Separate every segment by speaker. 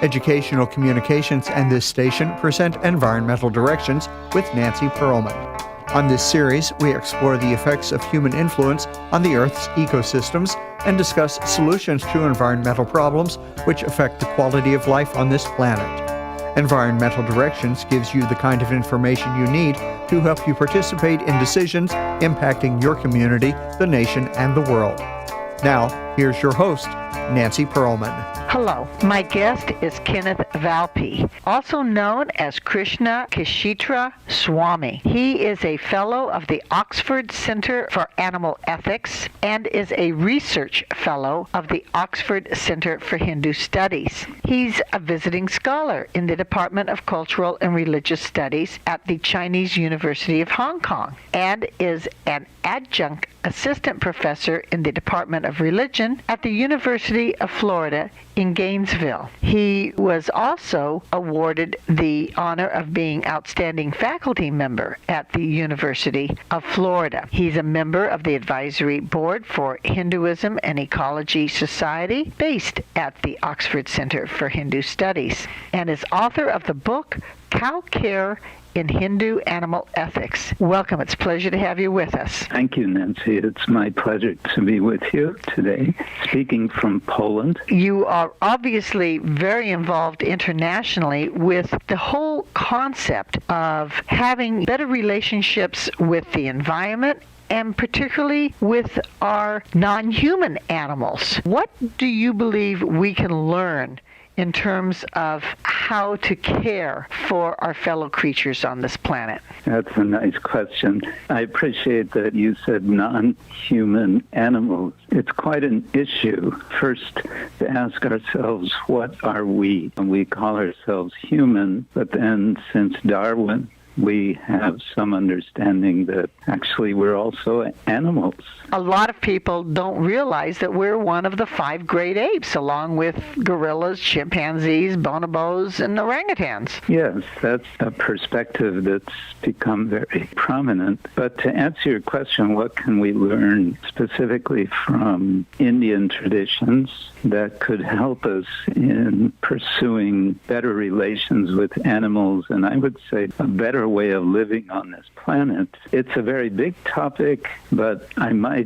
Speaker 1: Educational Communications and this station present Environmental Directions with Nancy Pearlman. On this series, we explore the effects of human influence on the Earth's ecosystems and discuss solutions to environmental problems which affect the quality of life on this planet. Environmental Directions gives you the kind of information you need to help you participate in decisions impacting your community, the nation, and the world. Now, here's your host, Nancy Pearlman.
Speaker 2: Hello, my guest is Kenneth Valpey, also known as Krishna Kshetra Swami. He is a fellow of the Oxford Center for Animal Ethics and is a research fellow of the Oxford Center for Hindu Studies. He's a visiting scholar in the Department of Cultural and Religious Studies at the Chinese University of Hong Kong and is an adjunct assistant professor in the Department of Religion at the University of Florida in Gainesville. He was also awarded the honor of being outstanding faculty member at the University of Florida. He's a member of the advisory board for Hinduism and Ecology Society based at the Oxford Center for Hindu Studies and is author of the book Cow Care in Hindu Animal Ethics. Welcome. It's a pleasure to have you with us.
Speaker 3: Thank you, Nancy. It's my pleasure to be with you today, speaking from Poland.
Speaker 2: You are obviously very involved internationally with the whole concept of having better relationships with the environment and particularly with our non-human animals. What do you believe we can learn in terms of how to care for our fellow creatures on this planet?
Speaker 3: That's a nice question. I appreciate that you said non-human animals. It's quite an issue. First, to ask ourselves, what are we? And we call ourselves human, but then since Darwin, we have some understanding that actually we're also animals.
Speaker 2: A lot of people don't realize that we're one of the 5 great apes, along with gorillas, chimpanzees, bonobos, and orangutans.
Speaker 3: Yes, that's a perspective that's become very prominent. But to answer your question, what can we learn specifically from Indian traditions that could help us in pursuing better relations with animals, and I would say a better way of living on this planet? It's a very big topic, but I might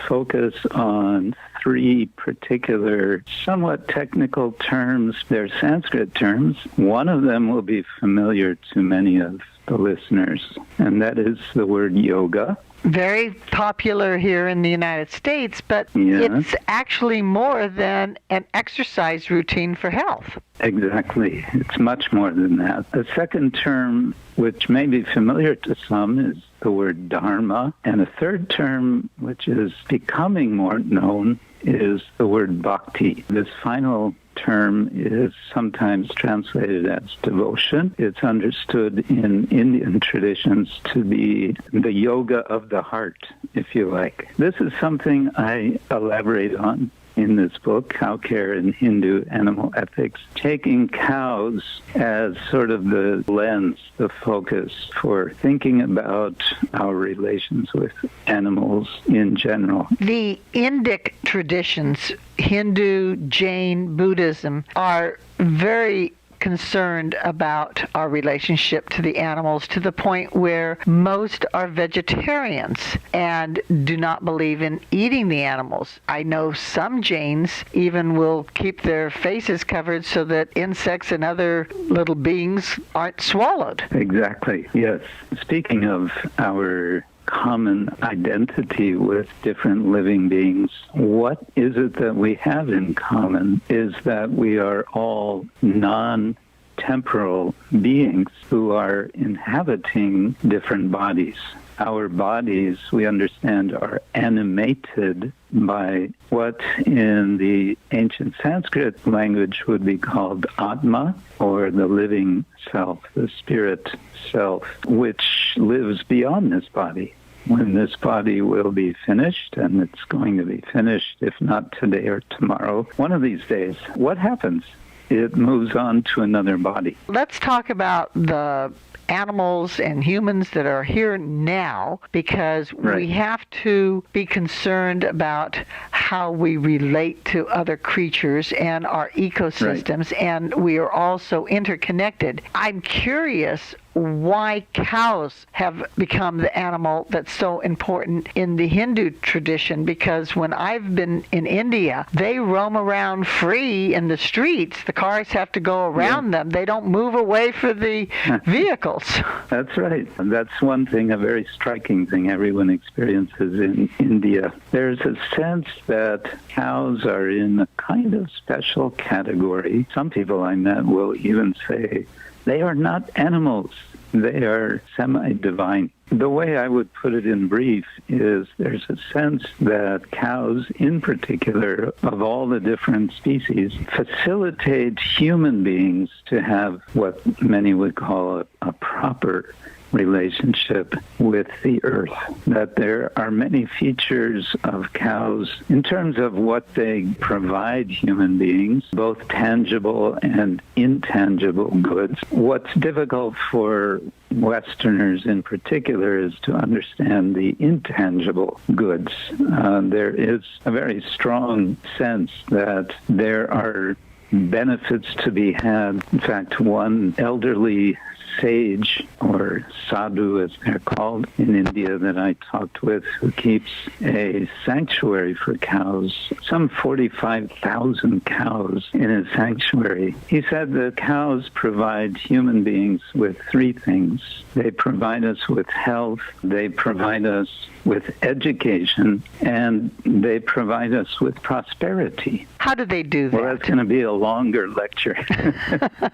Speaker 3: focus on 3 particular, somewhat technical terms. They're Sanskrit terms. One of them will be familiar to many of the listeners, and that is the word yoga.
Speaker 2: Very popular here in the United States, but It's actually more than an exercise routine for health.
Speaker 3: Exactly. It's much more than that. The second term, which may be familiar to some, is the word dharma. And a third term, which is becoming more known, is the word bhakti. This final term is sometimes translated as devotion. It's understood in Indian traditions to be the yoga of the heart, if you like. This is something I elaborate on in this book, Cow Care in Hindu Animal Ethics, taking cows as sort of the lens, the focus for thinking about our relations with animals in general.
Speaker 2: The Indic traditions, Hindu, Jain, Buddhism, are very concerned about our relationship to the animals to the point where most are vegetarians and do not believe in eating the animals. I know some Jains even will keep their faces covered so that insects and other little beings aren't swallowed.
Speaker 3: Exactly, yes. Speaking of our common identity with different living beings, what is it that we have in common is that we are all non-temporal beings who are inhabiting different bodies. Our bodies, we understand, are animated by what in the ancient Sanskrit language would be called Atma, or the living self, the spirit self, which lives beyond this body. When this body will be finished, and it's going to be finished, if not today or tomorrow, one of these days, what happens? it moves on to another body.
Speaker 2: Let's talk about the animals and humans that are here now, because we have to be concerned about how we relate to other creatures and our ecosystems, and we are also interconnected. I'm curious why cows have become the animal that's so important in the Hindu tradition, because when I've been in India, they roam around free in the streets. The cars have to go around them. They don't move away for the vehicles.
Speaker 3: That's right. And that's one thing, a very striking thing everyone experiences in India. There's a sense that cows are in a kind of special category. Some people I met will even say they are not animals. They are semi-divine. The way I would put it in brief is there's a sense that cows, in particular, of all the different species, facilitate human beings to have what many would call a proper relationship with the earth. That there are many features of cows in terms of what they provide human beings, both tangible and intangible goods. What's difficult for Westerners in particular is to understand the intangible goods. There is a very strong sense that there are benefits to be had. In fact, one elderly sage, or sadhu as they're called in India, that I talked with, who keeps a sanctuary for cows, some 45,000 cows in his sanctuary. He said the cows provide human beings with three things. They provide us with health, they provide us with education, and they provide us with prosperity.
Speaker 2: How do they do that?
Speaker 3: Well, that's going to be a longer lecture.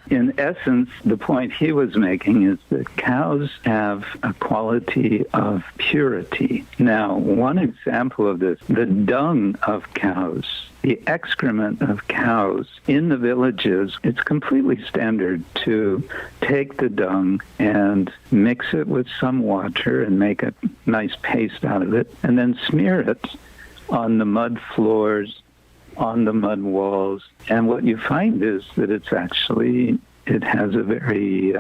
Speaker 3: In essence, the point he was making is that cows have a quality of purity. Now, one example of this, the dung of cows, the excrement of cows in the villages, it's completely standard to take the dung and mix it with some water and make a nice paste out of it, and then smear it on the mud floors, on the mud walls. And what you find is that it has a very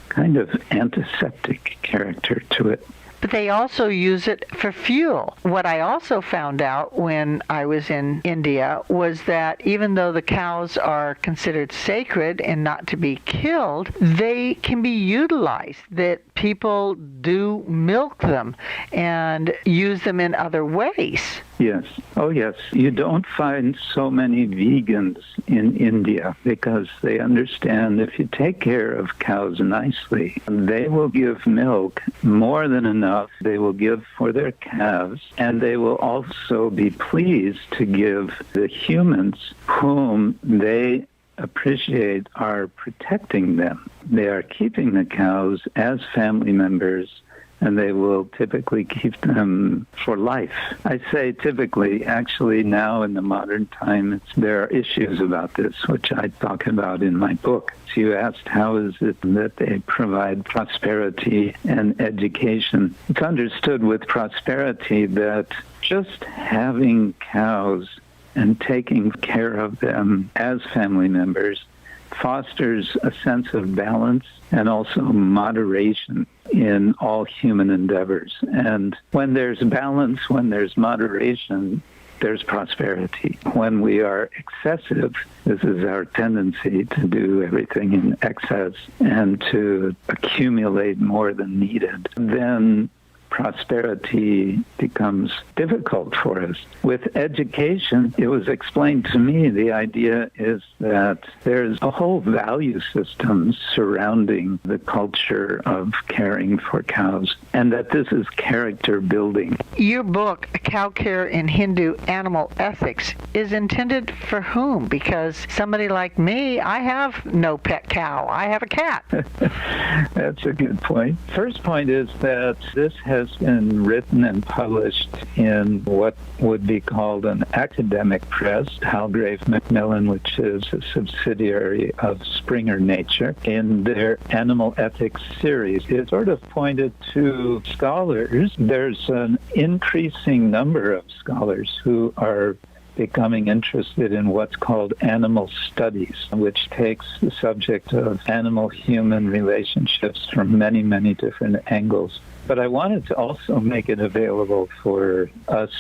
Speaker 3: kind of antiseptic character to it.
Speaker 2: But they also use it for fuel. What I also found out when I was in India was that even though the cows are considered sacred and not to be killed, they can be utilized, that people do milk them and use them in other ways.
Speaker 3: Yes. Oh, yes. You don't find so many vegans in India because they understand if you take care of cows nicely, they will give milk more than enough. They will give for their calves, and they will also be pleased to give the humans whom they appreciate are protecting them. They are keeping the cows as family members, and they will typically keep them for life. I say typically. Actually, now in the modern time, there are issues about this, which I talk about in my book. So you asked, how is it that they provide prosperity and education? It's understood with prosperity that just having cows and taking care of them as family members fosters a sense of balance and also moderation in all human endeavors. And when there's balance, when there's moderation, there's prosperity. When we are excessive, this is our tendency to do everything in excess and to accumulate more than needed, then prosperity becomes difficult for us. With education, it was explained to me, the idea is that there's a whole value system surrounding the culture of caring for cows, and that this is character building.
Speaker 2: Your book, Cow Care in Hindu Animal Ethics, is intended for whom? Because somebody like me, I have no pet cow. I have a cat.
Speaker 3: That's a good point. First point is that this has been written and published in what would be called an academic press, Halgrave Macmillan, which is a subsidiary of Springer Nature, in their Animal Ethics series. It sort of pointed to scholars. There's an increasing number of scholars who are becoming interested in what's called animal studies, which takes the subject of animal-human relationships from many, many different angles. But I wanted to also make it available for us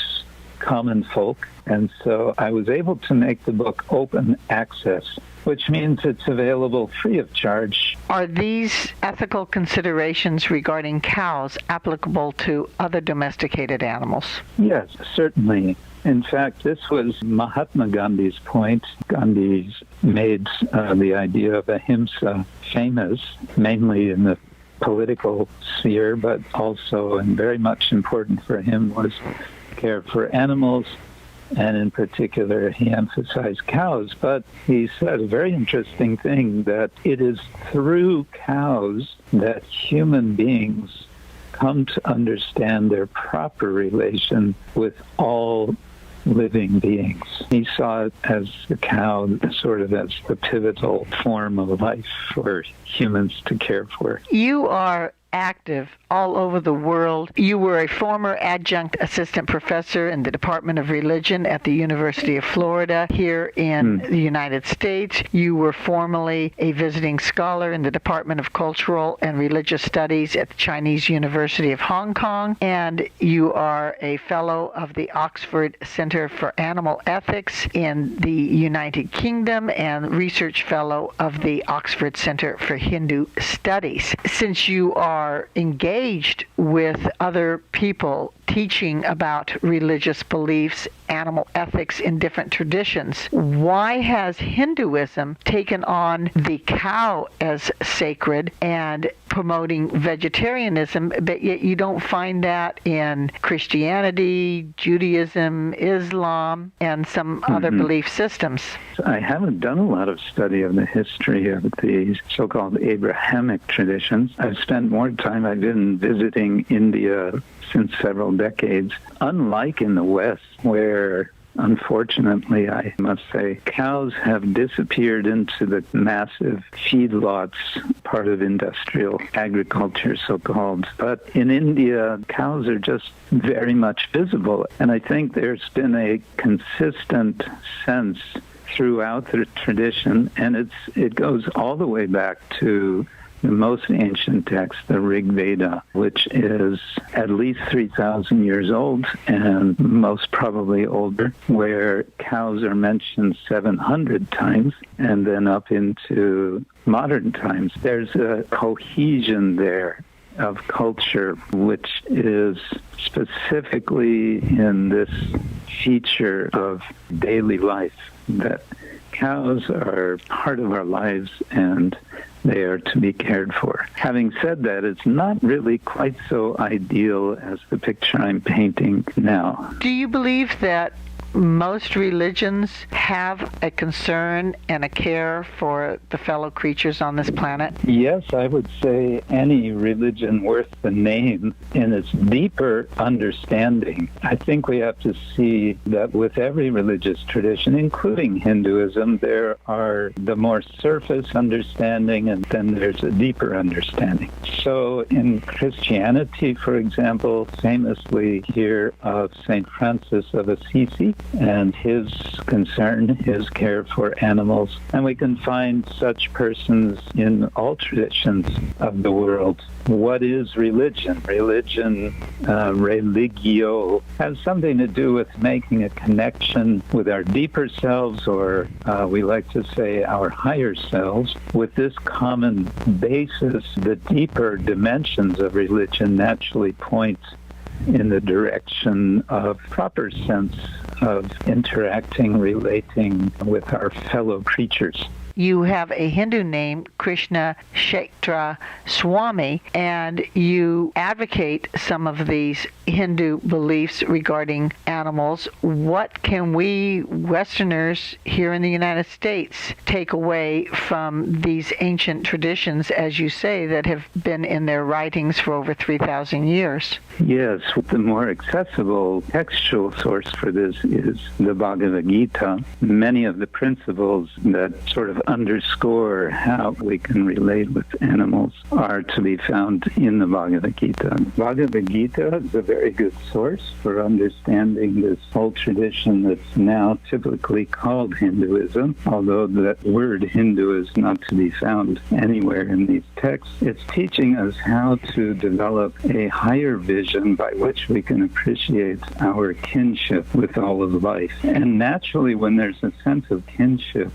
Speaker 3: common folk, and so I was able to make the book open access, which means it's available free of charge.
Speaker 2: Are these ethical considerations regarding cows applicable to other domesticated animals?
Speaker 3: Yes, certainly. In fact, this was Mahatma Gandhi's point. Gandhi made the idea of ahimsa famous, mainly in the political sphere, but also, and very much important for him, was care for animals, and in particular he emphasized cows. But he said a very interesting thing, that it is through cows that human beings come to understand their proper relation with all living beings. He saw it as the cow sort of as the pivotal form of life for humans to care for.
Speaker 2: You are active all over the world. You were a former adjunct assistant professor in the Department of Religion at the University of Florida here in the United States. You were formerly a visiting scholar in the Department of Cultural and Religious Studies at the Chinese University of Hong Kong, and you are a fellow of the Oxford Center for Animal Ethics in the United Kingdom and research fellow of the Oxford Center for Hindu Studies. Since you are engaged with other people teaching about religious beliefs, animal ethics in different traditions, why has Hinduism taken on the cow as sacred and promoting vegetarianism, but yet you don't find that in Christianity, Judaism, Islam, and some other belief systems?
Speaker 3: I haven't done a lot of study of the history of the so-called Abrahamic traditions. I've spent more time, I've been visiting India since several decades. Unlike in the West, where unfortunately, I must say, cows have disappeared into the massive feedlots, part of industrial agriculture, so-called. But in India, cows are just very much visible. And I think there's been a consistent sense throughout the tradition, and it goes all the way back to the most ancient text, the Rig Veda, which is at least 3,000 years old and most probably older, where cows are mentioned 700 times, and then up into modern times. There's a cohesion there of culture, which is specifically in this feature of daily life, that cows are part of our lives and they are to be cared for. Having said that, it's not really quite so ideal as the picture I'm painting now.
Speaker 2: Do you believe that most religions have a concern and a care for the fellow creatures on this planet?
Speaker 3: Yes, I would say any religion worth the name in its deeper understanding. I think we have to see that with every religious tradition, including Hinduism, there are the more surface understanding and then there's a deeper understanding. So in Christianity, for example, famously hear of St. Francis of Assisi and his concern, his care for animals. And we can find such persons in all traditions of the world. What is religion? Religion, religio, has something to do with making a connection with our deeper selves, or we like to say our higher selves, with this common basis. The deeper dimensions of religion naturally point in the direction of proper sense of interacting, relating with our fellow creatures.
Speaker 2: You have a Hindu name, Krishna Kshetra Swami, and you advocate some of these Hindu beliefs regarding animals. What can we Westerners here in the United States take away from these ancient traditions, as you say, that have been in their writings for over 3,000 years?
Speaker 3: Yes, the more accessible textual source for this is the Bhagavad Gita. Many of the principles that sort of underscore how we can relate with animals are to be found in the Bhagavad Gita. Bhagavad Gita is a very good source for understanding this whole tradition that's now typically called Hinduism, although that word Hindu is not to be found anywhere in these texts. It's teaching us how to develop a higher vision by which we can appreciate our kinship with all of life. And naturally, when there's a sense of kinship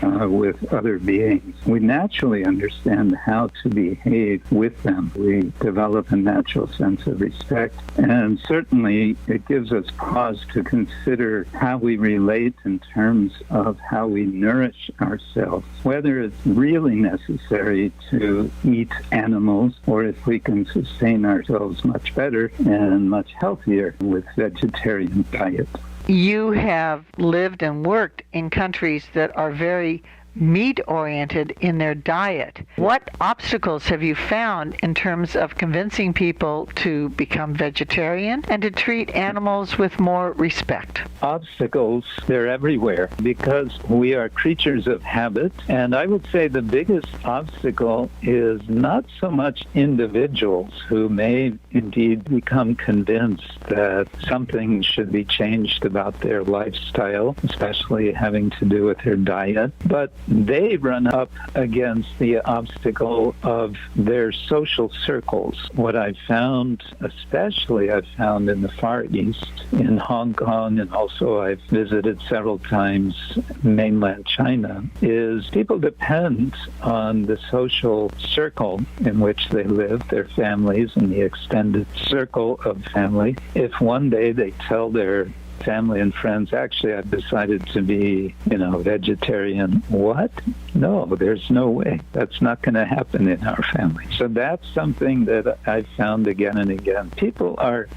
Speaker 3: with other beings, we naturally understand how to behave with them. We develop a natural sense of respect, and certainly it gives us pause to consider how we relate in terms of how we nourish ourselves, whether it's really necessary to eat animals or if we can sustain ourselves much better and much healthier with vegetarian diet.
Speaker 2: You have lived and worked in countries that are very meat-oriented in their diet. What obstacles have you found in terms of convincing people to become vegetarian and to treat animals with more respect?
Speaker 3: Obstacles, they're everywhere because we are creatures of habit. And I would say the biggest obstacle is not so much individuals who may indeed become convinced that something should be changed about their lifestyle, especially having to do with their diet, but they run up against the obstacle of their social circles. What I've found, especially I've found in the Far East, in Hong Kong, and also I've visited several times mainland China, is people depend on the social circle in which they live, their families, and the extended circle of family. If one day they tell their family and friends, actually, I've decided to be, vegetarian. What? No, there's no way. That's not going to happen in our family. So that's something that I've found again and again. People are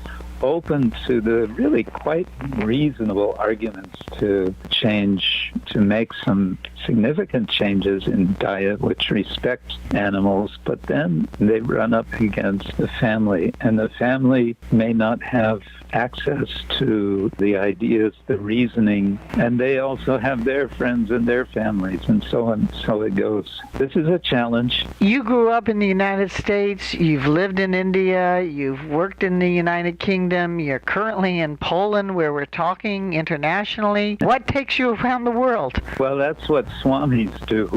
Speaker 3: open to the really quite reasonable arguments to change, to make some significant changes in diet which respect animals, but then they run up against the family, and the family may not have access to the ideas, the reasoning, and they also have their friends and their families, and so on. So it goes. This is a challenge.
Speaker 2: You grew up in the United States, you've lived in India, you've worked in the United Kingdom, you're currently in Poland where we're talking internationally. What takes you around the world?
Speaker 3: Well, that's what Swamis do.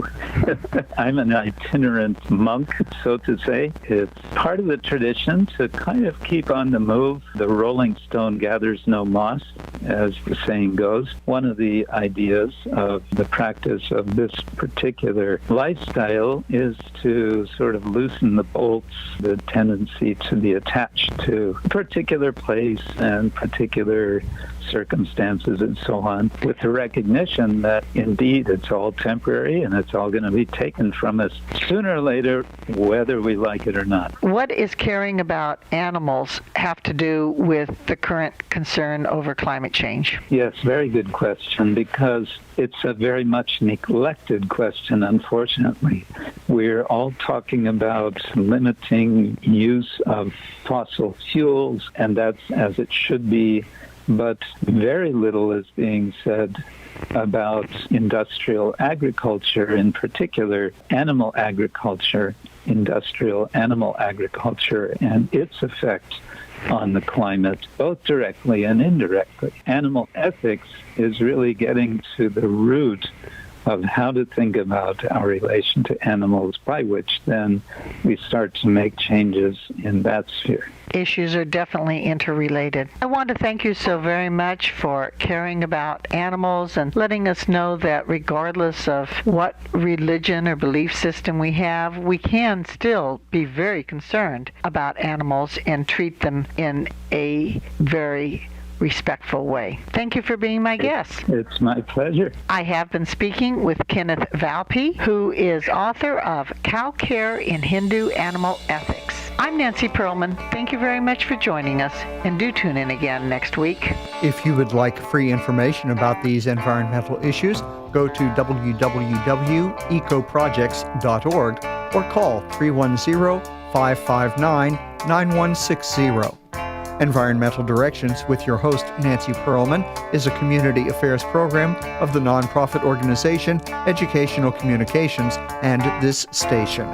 Speaker 3: I'm an itinerant monk, so to say. It's part of the tradition to kind of keep on the move. The rolling stone gathers no moss, as the saying goes. One of the ideas of the practice of this particular lifestyle is to sort of loosen the bolts, the tendency to be attached to a particular place and particular circumstances and so on, with the recognition that indeed it's all temporary and it's all going to be taken from us sooner or later, whether we like it or not.
Speaker 2: What is caring about animals have to do with the current concern over climate change?
Speaker 3: Yes, very good question, because it's a very much neglected question, unfortunately. We're all talking about limiting use of fossil fuels, and that's as it should be, but very little is being said about industrial agriculture, in particular animal agriculture, industrial animal agriculture, and its effect on the climate, both directly and indirectly. Animal ethics is really getting to the root of how to think about our relation to animals, by which then we start to make changes in that sphere.
Speaker 2: Issues are definitely interrelated. I want to thank you so very much for caring about animals and letting us know that regardless of what religion or belief system we have, we can still be very concerned about animals and treat them in a very respectful way. Thank you for being my guest.
Speaker 3: It's my pleasure.
Speaker 2: I have been speaking with Kenneth Valpey, who is author of Cow Care in Hindu Animal Ethics. I'm Nancy Pearlman. Thank you very much for joining us, and do tune in again next week.
Speaker 1: If you would like free information about these environmental issues, go to www.ecoprojects.org or call 310-559-9160. Environmental Directions with your host, Nancy Pearlman, is a community affairs program of the nonprofit organization Educational Communications and this station.